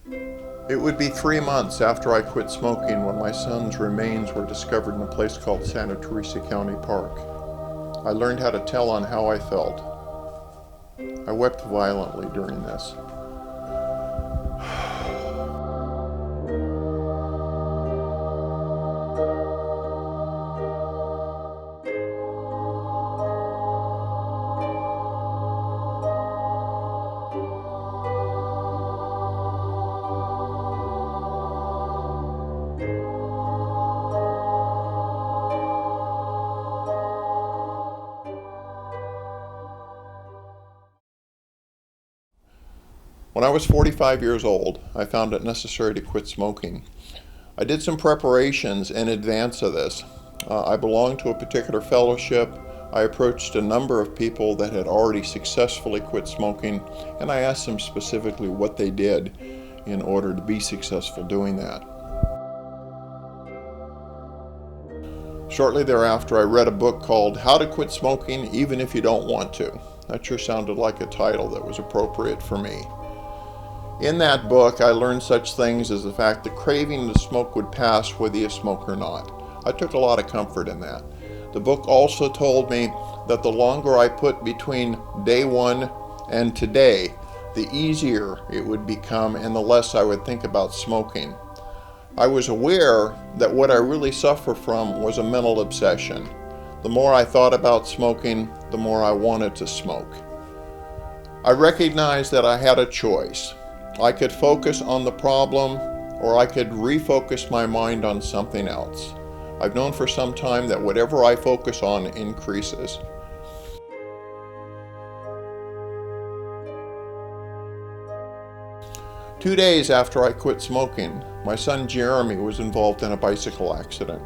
It would be 3 months after I quit smoking when my son's remains were discovered in a place called Santa Teresa County Park. I learned how to tell on how I felt. I wept violently during this. When I was 45 years old, I found it necessary to quit smoking. I did some preparations in advance of this. I belonged to a particular fellowship. I approached a number of people that had already successfully quit smoking, and I asked them specifically what they did in order to be successful doing that. Shortly thereafter, I read a book called How to Quit Smoking Even If You Don't Want to. That sure sounded like a title that was appropriate for me. In that book, I learned such things as the fact that craving to smoke would pass whether you smoke or not. I took a lot of comfort in that. The book also told me that the longer I put between day one and today, the easier it would become and the less I would think about smoking. I was aware that what I really suffer from was a mental obsession. The more I thought about smoking, the more I wanted to smoke. I recognized that I had a choice. I could focus on the problem, or I could refocus my mind on something else. I've known for some time that whatever I focus on increases. Two days after I quit smoking, my son Jeremy was involved in a bicycle accident.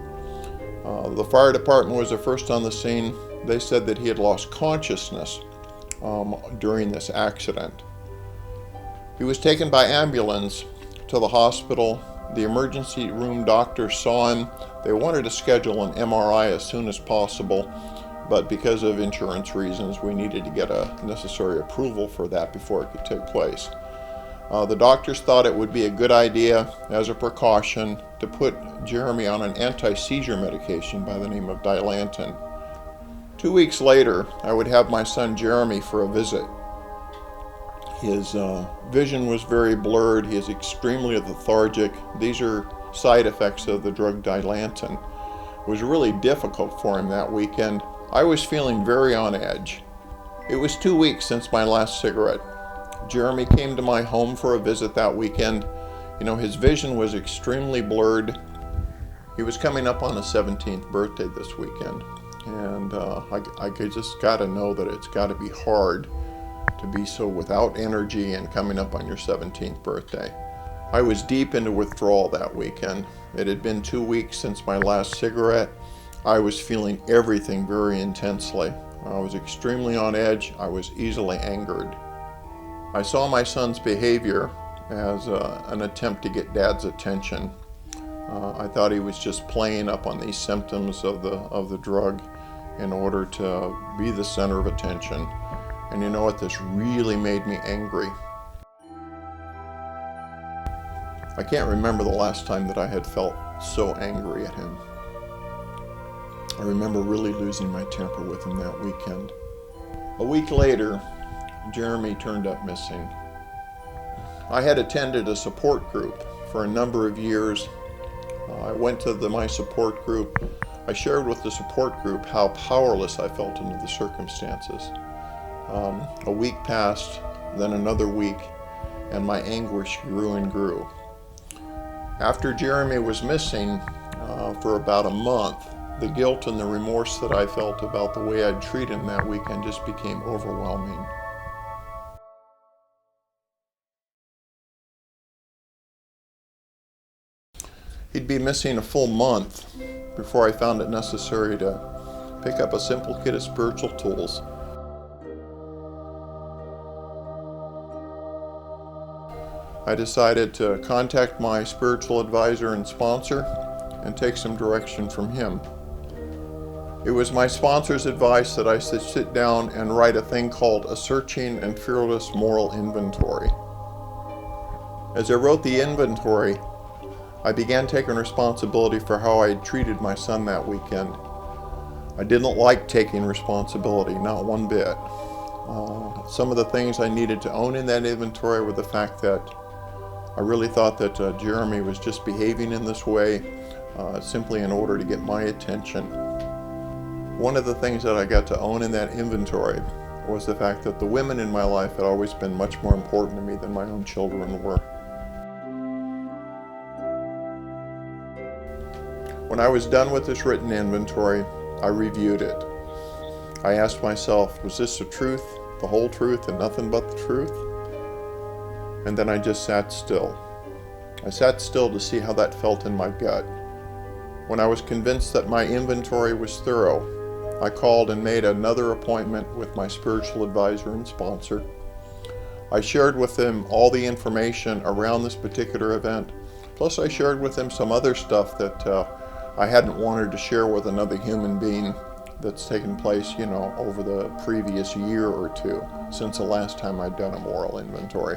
The fire department was the first on the scene. They said that he had lost consciousness during this accident. He was taken by ambulance to the hospital. The emergency room doctors saw him. They wanted to schedule an MRI as soon as possible, but because of insurance reasons, we needed to get a necessary approval for that before it could take place. The doctors thought it would be a good idea, as a precaution, to put Jeremy on an anti-seizure medication by the name of Dilantin. 2 weeks later, I would have my son Jeremy for a visit. His vision was very blurred. He is extremely lethargic. These are side effects of the drug Dilantin. It was really difficult for him that weekend. I was feeling very on edge. It was 2 weeks since my last cigarette. Jeremy came to my home for a visit that weekend. His vision was extremely blurred. He was coming up on his 17th birthday this weekend. And I just got to know that it's got to be hard to be so without energy and coming up on your 17th birthday. I was deep into withdrawal that weekend. It had been 2 weeks since my last cigarette. I was feeling everything very intensely. I was extremely on edge. I was easily angered. I saw my son's behavior as an attempt to get Dad's attention. I thought he was just playing up on these symptoms of the drug in order to be the center of attention. And you know what? This really made me angry. I can't remember the last time that I had felt so angry at him. I remember really losing my temper with him that weekend. A week later, Jeremy turned up missing. I had attended a support group for a number of years. I went to my support group. I shared with the support group how powerless I felt under the circumstances. A week passed, then another week, and my anguish grew and grew. After Jeremy was missing for about a month, the guilt and the remorse that I felt about the way I'd treated him that weekend just became overwhelming. He'd be missing a full month before I found it necessary to pick up a simple kit of spiritual tools. I decided to contact my spiritual advisor and sponsor and take some direction from him. It was my sponsor's advice that I should sit down and write a thing called a searching and fearless moral inventory. As I wrote the inventory, I began taking responsibility for how I had treated my son that weekend. I didn't like taking responsibility, not one bit. Some of the things I needed to own in that inventory were the fact that I really thought that Jeremy was just behaving in this way simply in order to get my attention. One of the things that I got to own in that inventory was the fact that the women in my life had always been much more important to me than my own children were. When I was done with this written inventory, I reviewed it. I asked myself, was this the truth, the whole truth, and nothing but the truth? And then I just sat still. I sat still to see how that felt in my gut. When I was convinced that my inventory was thorough, I called and made another appointment with my spiritual advisor and sponsor. I shared with them all the information around this particular event, plus I shared with them some other stuff that I hadn't wanted to share with another human being that's taken place, over the previous year or two since the last time I'd done a moral inventory.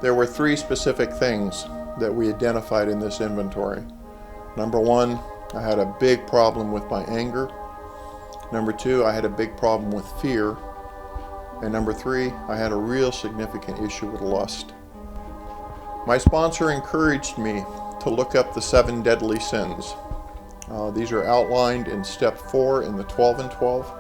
There were 3 specific things that we identified in this inventory. Number 1, I had a big problem with my anger. Number 2, I had a big problem with fear. And number 3, I had a real significant issue with lust. My sponsor encouraged me to look up the 7 deadly sins. These are outlined in step 4 in the 12 and 12.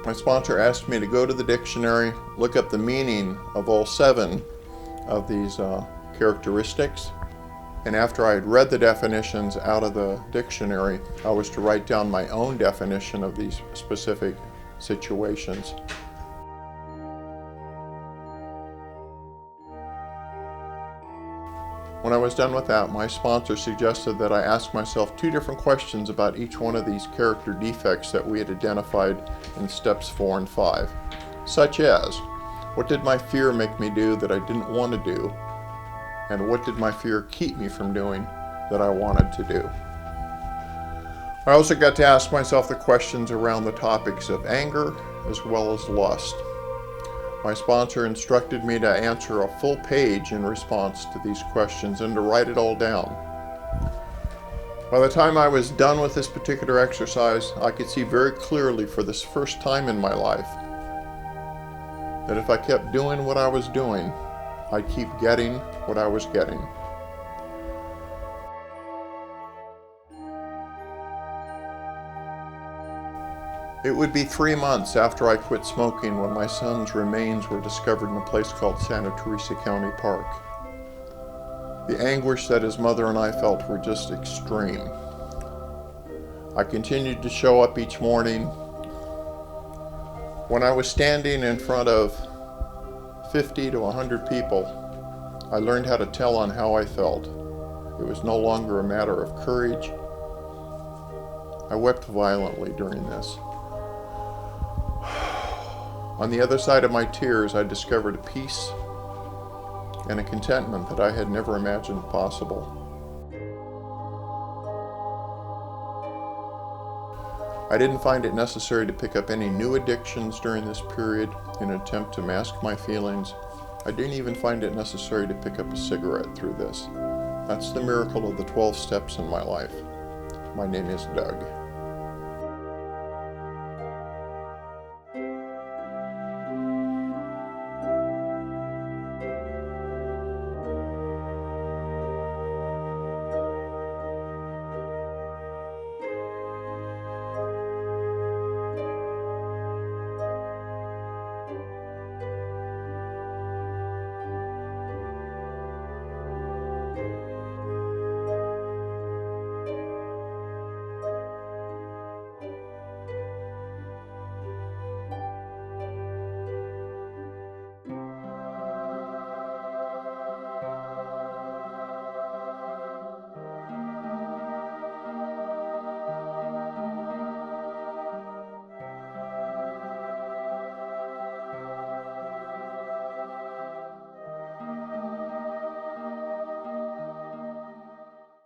My sponsor asked me to go to the dictionary, look up the meaning of all 7 of these characteristics, and after I had read the definitions out of the dictionary, I was to write down my own definition of these specific situations. When I was done with that, my sponsor suggested that I ask myself 2 different questions about each one of these character defects that we had identified in steps 4 and 5, such as, what did my fear make me do that I didn't want to do? And what did my fear keep me from doing that I wanted to do? I also got to ask myself the questions around the topics of anger as well as lust. My sponsor instructed me to answer a full page in response to these questions and to write it all down. By the time I was done with this particular exercise, I could see very clearly for this first time in my life that if I kept doing what I was doing, I'd keep getting what I was getting. It would be 3 months after I quit smoking when my son's remains were discovered in a place called Santa Teresa County Park. The anguish that his mother and I felt were just extreme. I continued to show up each morning. When I was standing in front of 50 to 100 people, I learned how to tell on how I felt. It was no longer a matter of courage. I wept violently during this. On the other side of my tears, I discovered a peace and a contentment that I had never imagined possible. I didn't find it necessary to pick up any new addictions during this period in an attempt to mask my feelings. I didn't even find it necessary to pick up a cigarette through this. That's the miracle of the 12 steps in my life. My name is Doug.